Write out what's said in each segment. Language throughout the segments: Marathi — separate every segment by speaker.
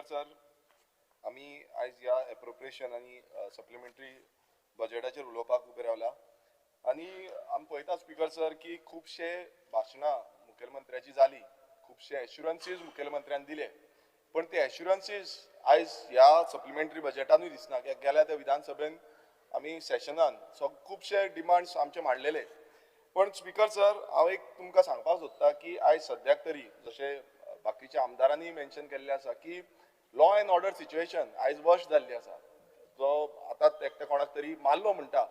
Speaker 1: स्पीकर सर, आम्ही आज या एप्रोप्रिएशन आणि सप्लिमेंटरी बजेटाचेर उलोवपाक उबे रावला आणि आमी पळयता स्पीकर सर की खुबशे भाशणां मुखेलमंत्र्याची जाली, खुबशे एश्युरन्सीस मुखेलमंत्र्यान दिले, पण ते एश्युरन्सीस आयज ह्या सप्लिमेंटरी बजेटानूय दिसना. गेल्या त्या विधानसभेन आमी सेशनान खुबशे डिमांड्स आमचे मांडलेले. पण स्पीकर सर, हांव एक तुमकां सांगपाक सोदता की आयज सद्याक तरी जशे बाकीच्या आमदारांनी मेन्शन केल्ले आसा की लॉ अँड ऑर्डर सिच्युएशन आयज वर्स्ट जाल्ली आसा. जो आतां एकटे कोणाक तरी मारलो म्हणटा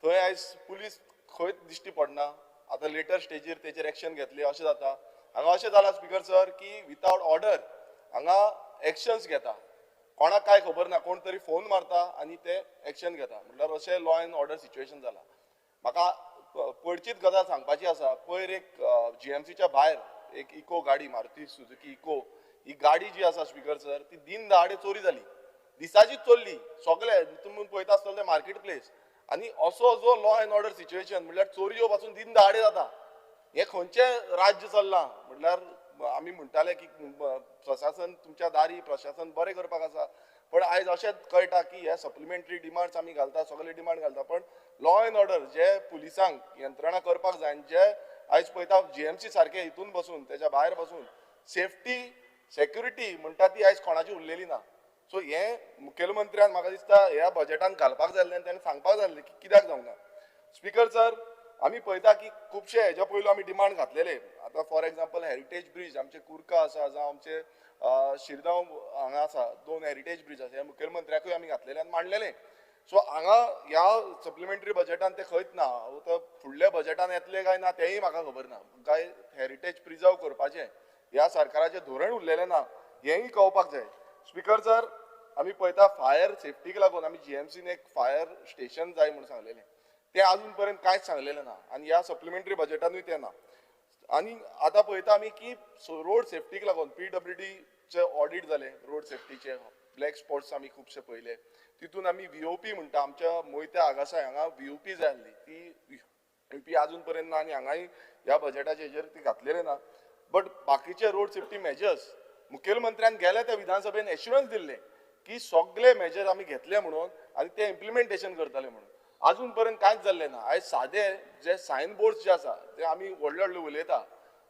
Speaker 1: थंय आयज पुलीस खंयच दिश्टी पडना. आतां लेटर स्टेजीर तेचेर एक्शन घेतली अशें जाता. हांगा अशें जाला स्पीकर सर की विथआउट ऑर्डर हांगा एक्शन्स घेता. कोणाक काय खबर ना, कोण तरी फोन मारता आनी ते एक्शन घेता. म्हणल्यार अशें लॉ अँड ऑर्डर सिच्युएशन जाला. म्हाका पडचीच गजाल सांगपाची आसा. पयर एक जीएमसीच्या भायर एक इको गाडी, मारुती सुझुकी इको, ही गाडी जी आसा स्पीकर सर, ती दिन दहाडे चोरी जाली. दिसाचीच चोरली. सगळे तुमी पळयता आसतले ते मार्केट प्लेस. आनी असो जो लॉ अँड ऑर्डर सिच्युएशन म्हणल्यार चोरयो पासून दिन दहाडे जाता, हे खंयचे राज्य चल्लां? म्हणल्यार आमी म्हणटाले की प्रशासन तुमच्या दारी, प्रशासन बरें करपाक आसा, पण आयज अशें कळटा की हे सप्लिमेंटरी डिमांड्स आमी घालता, सगळे डिमांड घालता, पण लॉ अँड ऑर्डर जे पुलिसांक यंत्रणा करपाक जाय, जे आयज पळयता जीएमसी सारखे हितून बसून त्याच्या भायर बसून सेफ्टी सेक्युरिटी म्हणटा ती आयज कोणाची उरलेली ना. सो हे मुखेलमंत्र्यान म्हाका दिसता ह्या बजेटान घालपाक जाय आसलें आनी ताणें सांगपाक जाय आसलें की कित्याक जावना. स्पीकर सर, आमी पळयता की खुबशे हेच्या पयलू आमी डिमांड घातलेले. आतां फॉर एग्जाम्पल हेरिटेज ब्रिज आमचे कुर्का आसा, जावं आमचे शिरगांव हांगा आसा, 2 हेरिटेज ब्रिज आसा, हे मुखेलमंत्र्याकूय आमी घातलेले आनी मांडलेले. सो हांगा ह्या सप्लिमेंटरी बजेटान ते खंयच ना. फुडल्या बजेटान येतले काय ना तेंय म्हाका खबर ना. काय हेरिटेज प्रिजर्व करपाचें ह्या सरकाराचें धोरण उरलेलें ना, हेंय कळपाक जाय. स्पीकर सर, आमी पळयता फायर सेफ्टीक लागून आमी जीएमसीन एक फायर स्टेशन जाय म्हणून सांगलेलें. ते अजून पर्यंत कांयच सांगलेलें ना आनी ह्या सप्लिमेंटरी बजेटानूय ते ना. आनी आतां पळयता आमी की रोड सेफ्टीक लागून PWDचे ऑडिट जाले, रोड सेफ्टीचे ब्लॅक स्पॉट्स आमी खुबशे पळयले. तितून आमी VOP म्हणटा, आमच्या मोयत्या आगासाय हांगा VOP जाय आसली, ती VOP अजून पर्यंत ना आनी हांगाय ह्या बजेटाचे हेजेर ती घातलेले ना. बट बाकीचे रोड सेफ्टी मेजर्स मुखेलमंत्र्यान गेल्या त्या विधानसभेन एश्युरन्स दिल्ले की सगळे मेजर आमी घेतले म्हणून आनी ते इम्प्लिमेंटेशन करतले म्हणून. अजून पर्यंत कांयच जाल्लें ना. आयज सादे जे सायन बोर्ड्स जे आसा ते आमी व्हडले व्हडले उलयता,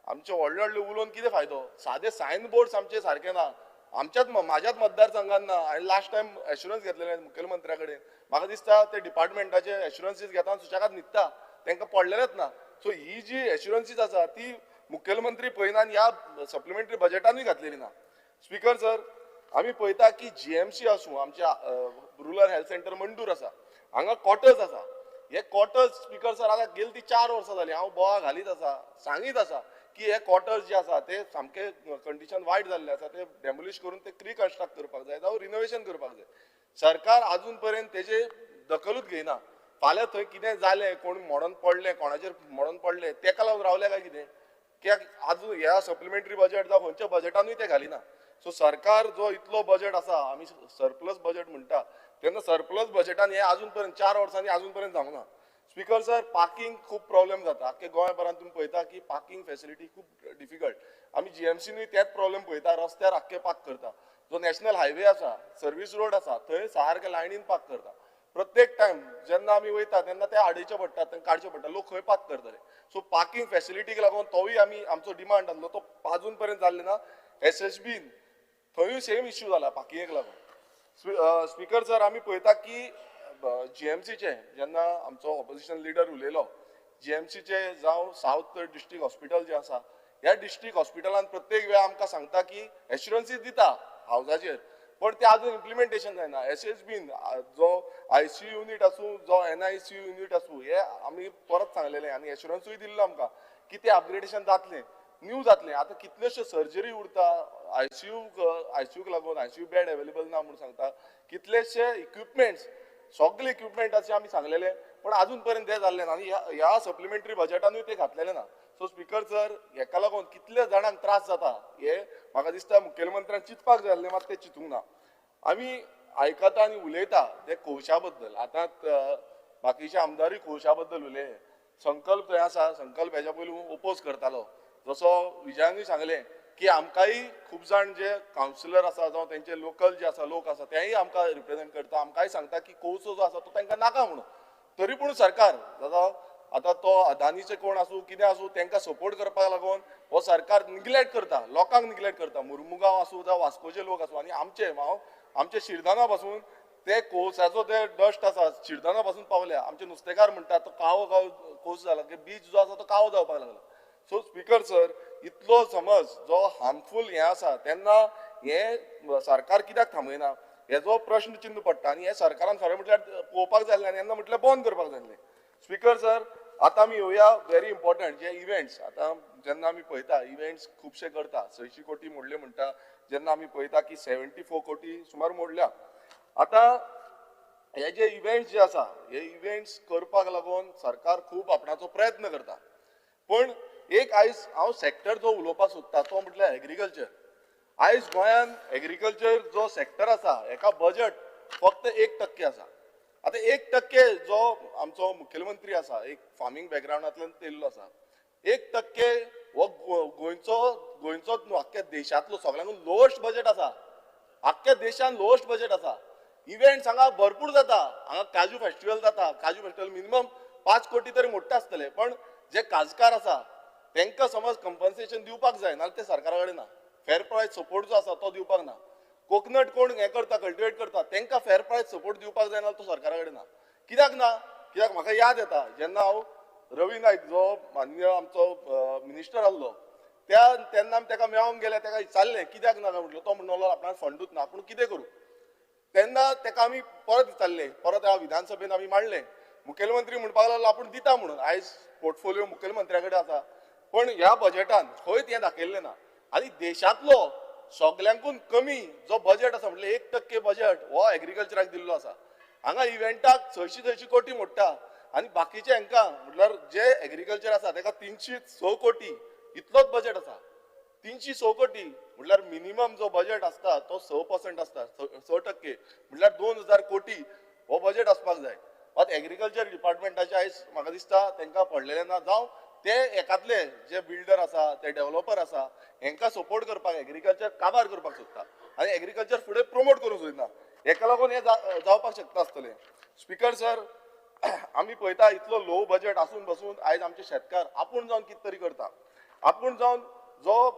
Speaker 1: आमचे व्हडले व्हडले उलोवन कितें फायदो? सादे सायन बोर्ड्स आमचे सारखे ना. म्हाज्याच मतदारसंघान ना. हांवें लास्ट टायम एश्युरन्स घेतलेले मुखेलमंत्र्या कडेन. म्हाका दिसता ते डिपार्टमेंटाचे एश्युरन्सीस घेता सुशेगाद न्हिदता, तांकां पडलेलेच ना. सो ही जी एश्युरन्सीस आसा ती मुखेलमंत्री पळयना आनी ह्या सप्लिमेंटरी बजेटानूय घातलेली ना. स्पीकर सर, आमी पळयता की जीएमसी आसूं, आमच्या रुरल हेल्थ सेंटर मंडूर आसा, हांगा क्वॉर्टर्स आसा. हे क्वॉर्टर्स स्पीकर सर आतां गेली ती 4 वर्सां जाली हांव बोवाळ घालीत आसा, सांगीत आसा की हे क्वॉर्टर्स जे आसा ते सामके कंडिशन वायट जाल्ले आसा, ते डेमोलिश करून ते रिकन्स्ट्रक्ट करपाक जाय जावं रिनोवेशन करपाक जाय. सरकार अजून पर्यंत तेजे दखलूच घेयना. फाल्यां थंय कितें जालें, कोण मोडोन पडले, कोणाचेर मोडोन पडले, तेका लागून रावले काय कितें? कित्याक अजून ह्या सप्लिमेंटरी बजेट जावं खंयच्या बजेटानूय ते घालिना. सो सरकार जो इतलो बजेट आसा, आमी सरप्लस बजेट म्हणटा, तेन्ना सरप्लस बजेटान हे अजून पर्यंत 4 वर्सांनी अजून पर्यंत जावना. स्पीकर सर, पार्किंग खूब प्रॉब्लेम जाता. आख्खे गोंयभरांत तुम्ही पळयता की पार्किंग फॅसिलिटी खूब डिफिकल्ट. आमी जीएमसीनूय तेच प्रॉब्लेम पळयता, रस्त्यार आख्खे पार्क करता. जो नॅशनल हायवे आसा, सर्वीस रोड आसा, थंय सारके लायनीन पार्क करता. प्रत्येक टायम जेन्ना आमी वयता तेन्ना ते आडयचे पडटा, तांकां काडचे पडटा, लोक खंय पार्क करतले. सो पार्किंग फॅसिलिटीक लागून तोय आमी आमचो डिमांड आसलो, तो अजून पर्यंत जाल्ले ना. SSBन थंयूय सेम इश्यू जाला पार्किंगेक लागून. स्पीकर सर, आमी पळयता की जीएमसीचे जेन्ना आमचो ऑपोजिशन लिडर उलयलो, जीएमसीचे जावं सावथ डिस्ट्रिक्ट हॉस्पिटल जे आसा, ह्या डिस्ट्रिक्ट हॉस्पिटलान प्रत्येक वेळा आमकां सांगता की एश्युरन्सीस दिता हावजाचेर, पण ते अजून इम्प्लिमेंटेशन जायना. SSBन जो ICU युनिट आसूं, जो NICU युनिट आसूं, हे आमी परत सांगलेले आनी एश्युरन्सूय दिल्लो आमकां की ते अपग्रेडेशन जातलें, न्यू जातलें. आतां कितलेशे सर्जरी उरता, ICUक लागून ICU बेड अवेलेबल ना म्हणून सांगता, कितलेशे इक्विपमेंट्स, सगळे इक्विपमेंटाचे आमी सांगलेले, पण अजून पर्यंत ते जाल्ले ना आनी ह्या सप्लिमेंटरी बजेटानूय ते घातलेले ना. सो स्पीकर सर, हेका लागून कितले जाणांक त्रास जाता हे म्हाका दिसता मुखेलमंत्र्यान चिंतपाक जाय आसलें, मात ते चिंतूंक ना. आमी आयकता आनी उलयता ते कोळशा बद्दल. आतां बाकीचे आमदारूय कोळशा बद्दल उलयले. संकल्प थंय आसा, संकल्प हेच्या पयलू ओपोज करतालो. जसो विजयानूय सांगलें की आमकांय खूब जाण जे कावन्सिलर आसा जावं तेंचे लोकल जे आसा लोक आसा तेय आमकां रिप्रेझेंट करता, आमकांय सांगता की कोळसो जो आसा तो तांकां नाका म्हणून. तरी पूण सरकार आतां तो अदानीचे कोण आसूं कितें आसूं तांकां सपोर्ट करपाक लागून हो सरकार निग्लेक्ट करता, लोकांक निग्लेक्ट करता. मुर्मुगांव आसूं जावं वास्कोचे लोक आसूं आनी आमचे शिरदाना पासून ते कोळशाचो ते डस्ट आसा शिरदाना पासून पावल्या. आमचे नुस्तेकार म्हणटात तो कावो कोळसो जाला की बीच जो आसा तो कावो जावपाक लागला. सो स्पीकर सर, इतलो समज जो हार्मफूल हे आसा तेन्ना हे सरकार कित्याक थांबयना हेजो प्रश्न चिन्ह पडटा. आनी हे सरकारान खरें म्हटल्यार पळोवपाक जाय आसलें आनी येन्ना म्हटल्यार बंद करपाक जाय आसलें. स्पीकर सर, आतां आमी येवया व्हेरी इम्पॉर्टंट जे इव्हेंट्स. आतां जेन्ना आमी पळयता इव्हेंट्स खुबशे करता, 600 कोटी मोडले म्हणटा, जेन्ना आमी पळयता की 74 कोटी सुमार मोडल्या. आतां हे जे इव्हेंट्स जे आसा हे इव्हेंट्स करपाक लागून सरकार खूब आपणाचो प्रयत्न करता. पण एक आयज हांव सॅक्टर जो उलोवपाक सोदता तो म्हटल्यार एग्रीकल्चर. आयज गोंयान एग्रीकल्चर जो सॅक्टर आसा हेका बजेट फक्त 1% आसा. आतां 1% जो आमचो मुखेलमंत्री आसा एक फार्मिंग बॅकग्रावंडांतल्यान येयल्लो आसा, 1% हो गोंयचो आख्ख्या देशांतलो सगळ्यांकून लोवस्ट बजेट आसा. आख्ख्या देशान लोवस्ट बजेट आसा. इव्हेंट्स हांगा भरपूर जाता. हांगा काजू फेस्टिवल जाता. काजू फेस्टिवल मिनिमम 5 कोटी तरी मोडटा आसतले. पण जे काजकार आसा तांकां समज कंपन्सेशन दिवपाक जाय नाल्यार ते सरकारा कडेन ना. फेर प्रायस सपोर्ट जो आसा तो दिवपाक ना. कोकोनट कोण हे करता कल्टिवेट करता तांकां फेर प्रायस सपोर्ट दिवपाक जाय नाल्यार तो सरकारा कडेन ना. कित्याक ना? कित्याक म्हाका याद येता जेन्ना हांव रवी नायक जो माननीय आमचो मिनिस्टर आसलो तेन्ना आमी ताका मेळोंक गेले, ताका विचारलें कित्याक ना म्हटलो. तो म्हणलो आपणाक फंडूच ना. पूण कितें करूं? तेन्ना ताका आमी परत विचारलें, परत ह्या विधानसभेन आमी मांडलें. मुखेलमंत्री म्हणपाक लागलो आपूण दिता म्हणून. आयज पोर्टफोलिओ मुखेलमंत्र्या कडेन आसा. पण ह्या बजेटान खंयच हें दाखयल्लें ना. आनी देशांतलो सगळ्यांकून कमी जो बजेट आसा म्हणजे 1% बजेट हो एग्रीकल्चराक दिल्लो आसा. हांगा इव्हेंटाक 600 कोटी मोडटा आनी बाकीचे हांकां म्हटल्यार जे एग्रीकल्चर आसा ताका 306 कोटी इतलोच बजेट आसा. 306 कोटी म्हटल्यार मिनिमम जो बजेट आसता तो 6% आसता. 6% म्हटल्यार 2000 कोटी हो बजेट आसपाक जाय. मात एग्रीकल्चर डिपार्टमेंटाचे आयज म्हाका दिसता तांकां पडलेले ना. जावं ते एकातले जे बिल्डर आसा ते डेव्हलपर आसा हांकां सपोर्ट करपाक एग्रीकल्चर काबार करपाक सोदता आनी एग्रीकल्चर फुडें प्रमोट करूंक सोदिना. हेका लागून हे जावपाक शकता आसतलें. स्पीकर सर, आमी पळयता इतलो लो बजेट आसून बसून आयज आमचे शेतकार आपूण जावन कितें तरी करता. आपूण जावन जो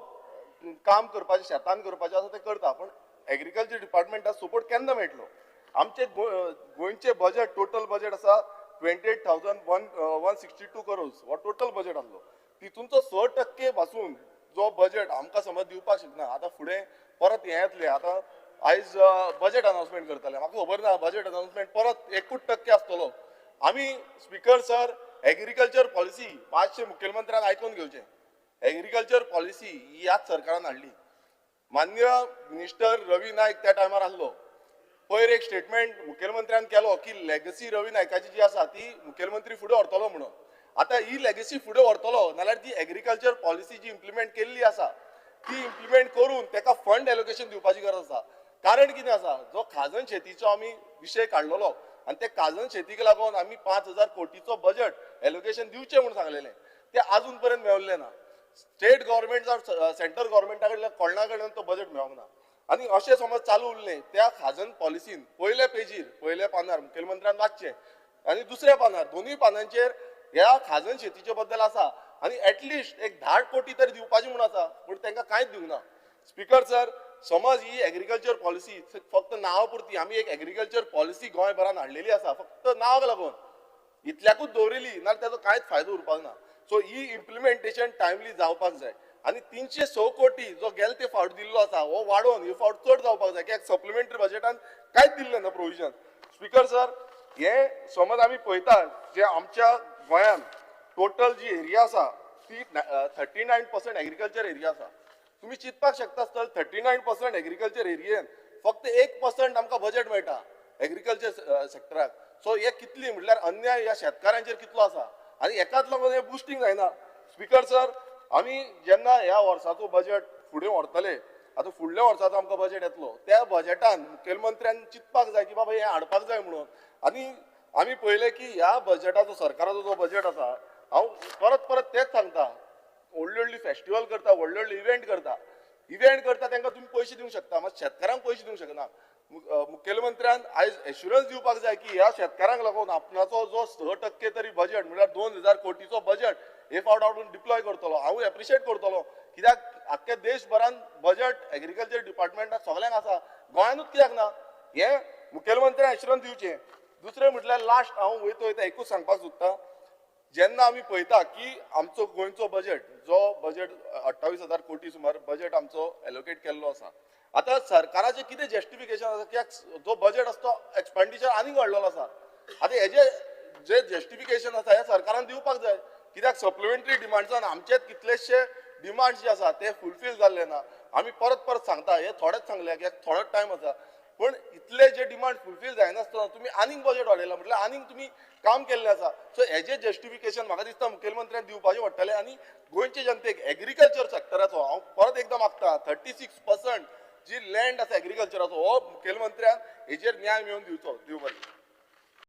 Speaker 1: काम करपाचें शेतान करपाचें आसा तें करता. पण एग्रीकल्चर डिपार्टमेंटाक सपोर्ट केन्ना मेळटलो? आमचे गोंयचे बजेट टोटल बजेट आसा 28,162 करोड्स हो टोटल बजेट आसलो. तितूंचो 6% पासून जो बजेट आमकां समज दिवपाक शकना. आतां फुडें परत हे येतले. आतां आयज बजेट अनाउन्समेंट करतले. म्हाका खबर ना बजेट अनाउन्समेंट परत 1% आसतलो. आमी स्पीकर सर एग्रीकल्चर पॉलिसी 500 मुखेलमंत्र्यान आयकून घेवचें. एग्रीकल्चर पॉलिसी ही ह्याच सरकारान हाडली. माननीय मिनिस्टर रवी नायक त्या टायमार आसलो. पयर एक स्टेटमेंट मुखेलमंत्र्यान केलो की लेगसी रवी नायकाची जी आसा ती मुखेलमंत्री फुडें व्हरतलो म्हणून. आतां ही लेगसी फुडें व्हरतलो नाल्यार ती एग्रीकल्चर पॉलिसी जी इम्प्लिमेंट केल्ली आसा ती इम्प्लिमेंट करून ताका फंड एलोकेशन दिवपाची गरज आसा. कारण कितें आसा? जो खाजन शेतीचो आमी विशय काडलेलो आनी ते खाजन शेतीक लागून आमी 5000 कोटीचो बजेट एलोकेशन दिवचें म्हणून सांगलेलें तें आजून पर्यंत मेळिल्लें ना. स्टेट गव्हर्मेंट जावं सेंट्रल गव्हर्मेंटा कडल्यान कोणा कडल्यान तो बजेट मेळोंक ना. आनी अशें समज चालू उरलें त्या खाजन पॉलिसीन पयल्या पेजीर पयल्या पानार मुखेलमंत्र्यान वाचचें आनी दुसऱ्या पानार दोनूय पानांचेर ह्या खाजन शेतीचे बद्दल आसा आनी एटलिस्ट एक 10 कोटी तरी दिवपाची म्हणून आसा. पूण तांकां कांयच दिवंक ना. स्पीकर सर, समज ही एग्रीकल्चर पॉलिसी फक्त नांवा आमी एक एग्रीकल्चर पॉलिसी गोंयभरान हाडलेली आसा फक्त नांवाक लागून इतल्याकूच दवरिली नाल्यार ताजो कांयच फायदो उरपाक ना. सो ही इम्प्लिमेंटेशन टायमली जावपाक जाय. आनी 306 कोटी जो गेले ते फावट दिल्लो आसा हो वाडोवन ह्यो फावट चड जावपाक जाय. कित्याक सप्लिमेंटरी बजेटान कांयच दिल्लें ना प्रोविजन. स्पीकर सर, हे समज आमी पळयता जे आमच्या गोंयान टोटल जी एरिया आसा ती 39% एग्रीकल्चर एरिया आसा. तुमी चिंतपाक शकता आसतले 39% एग्रीकल्चर एरियेन फक्त 1% आमकां बजेट मेळटा एग्रीकल्चर सेक्टराक. सो हे कितली म्हटल्यार अन्याय ह्या शेतकारांचेर कितलो आसा आनी हेकाच लागून हे बुस्टिंग जायना. स्पीकर सर, आमी जेन्ना ह्या वर्साचो बजेट फुडें व्हरतले आतां फुडल्या वर्साचो आमकां बजेट येतलो त्या बजेटान मुखेलमंत्र्यान चिंतपाक जाय की बाबा हें हाडपाक जाय म्हणून. आनी आमी पळयलें की ह्या बजेटाचो सरकाराचो जो बजेट आसा हांव परत परत तेच सांगता व्हडली व्हडली फेस्टिवल करता व्हडले व्हडले इव्हेंट करता इव्हेंट करता तांकां तुम्ही पैसे दिवंक शकता, मात शेतकारांक पैसे दिवंक शकना. मुखेलमंत्र्यान आयज एश्युरन्स दिवपाक जाय की ह्या शेतकारांक लागून आपणाचो जो 6% तरी बजेट म्हळ्यार 2000 कोटीचो बजेट हे फावट हांव डिप्लॉय करतलो. हांव एप्रिशिएट करतलो, कित्याक आख्ख्या देशभरान बजेट एग्रीकल्चर डिपार्टमेंटाक सगळ्यांक आसा, गोंयानूच कित्याक ना. हे मुखेलमंत्र्यान एश्युरन्स दिवचें. दुसरें म्हटल्यार लास्ट हांव वयता एकूच सांगपाक सोदतां, जेन्ना आमी पळयता की आमचो गोंयचो बजेट जो बजेट 28,000 कोटी सुमार बजेट आमचो एलोकेट केल्लो आसा. आता सरकाराचे कितें जस्टिफिकेशन आसा, कित्याक जो बजेट आसा तो एक्सपेंडिचर आनीक वाडलेलो आसा. आता हेजे जे जस्टिफिकेशन आसा हे सरकारान दिवपाक जाय, कित्याक सप्लिमेंटरी डिमांड्सान आमचेच कितलेशे डिमांड्स जे आसा ते फुलफील जाल्ले ना. आमी परत परत सांगता, हे थोडेच सांगले कित्याक थोडोच टायम आसा, पण इतले जे डिमांड फुलफील जायनासतना तुमी आनीक बजेट वाडयला म्हटल्यार आनीक तुमी काम केल्लें आसा. सो हेजे जस्टिफिकेशन म्हाका दिसता मुखेलमंत्र्यान दिवपाचें पडटलें. आनी गोंयचे जनतेक एग्रीकल्चर सेक्टराचो हांव परत एकदां मागता, 36% जी लँड आसा एग्रीकल्चराचो हो मुखेलमंत्र्यान हेजेर न्याय मेळोवन दिवचो. देव बरें.